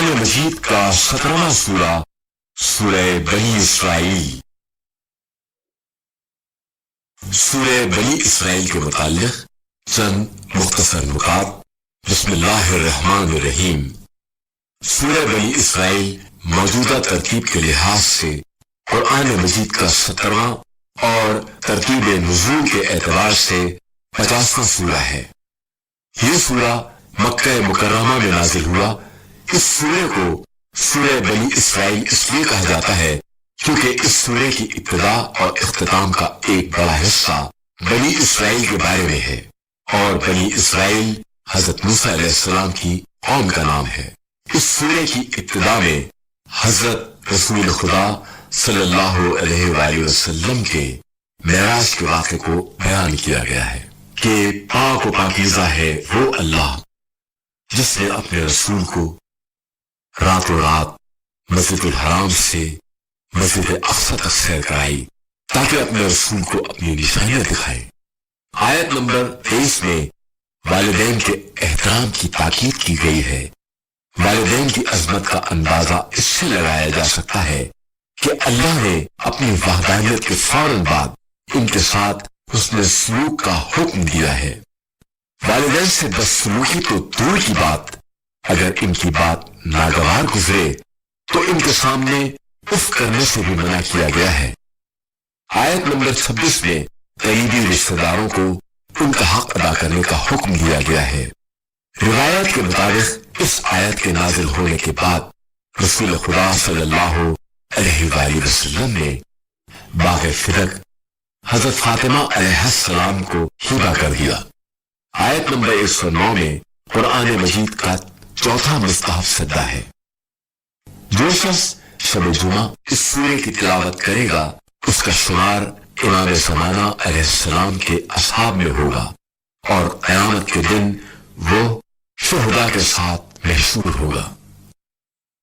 قرآن مجید کا 17واں سورہ سورہ بنی اسرائیل۔ سورہ بنی اسرائیل کے متعلق چند مختصر نکات۔ بسم اللہ الرحمن الرحیم۔ سورہ بنی اسرائیل موجودہ ترتیب کے لحاظ سے قرآن مجید کا 17واں اور ترتیب نزول کے اعتبار سے 50واں سورہ ہے۔ یہ سورہ مکہ مکرمہ میں نازل ہوا۔ اس سورہ کو سورہ بنی اسرائیل اس لیے کہا جاتا ہے کیونکہ اس سورہ کی ابتدا اور اختتام کا ایک بڑا حصہ بنی اسرائیل کے بارے میں ہے، اور بنی اسرائیل حضرت موسیٰ علیہ السلام کی قوم کا نام ہے۔ اس سورہ کی ابتدا میں حضرت رسول خدا صلی اللہ علیہ وآلہ وسلم کے معراج کے واقعے کو بیان کیا گیا ہے کہ پاک و پاکیزہ ہے وہ اللہ جس نے اپنے رسول کو راتوں رات مسجد الحرام سے مسجد اقصی تک سیر کرائی تاکہ اپنے رسول کو اپنی نشانیاں دکھائے۔ آیت نمبر 23 میں والدین کے احترام کی تاکید کی گئی ہے۔ والدین کی عظمت کا اندازہ اس سے لگایا جا سکتا ہے کہ اللہ نے اپنی وحدانیت کے فوراً بعد ان کے ساتھ حسن سلوک کا حکم دیا ہے۔ والدین سے بدسلوکی تو دور کی بات، اگر ان کی بات ناگوار گزرے تو ان کے سامنے اف کرنے سے بھی منع کیا گیا ہے۔ آیت نمبر 26 میں قریبی رشتہ داروں کو ان کا حق ادا کرنے کا حکم دیا گیا ہے۔ روایت کے مطابق اس آیت کے نازل ہونے کے بعد رسول خدا صلی اللہ علیہ وآلہ وسلم نے باغ فدق حضرت فاطمہ علیہ السلام کو ہبہ کر دیا۔ آیت نمبر 109 میں قرآن مجید کا چوتھا مستحب سجدہ ہے۔ جو شخص شب جمعہ اس سورہ کی تلاوت کرے گا اس کا شمار امام زمانہ علیہ السلام کے اصحاب میں ہوگا، اور قیامت کے دن وہ شہداء کے ساتھ محشور ہوگا۔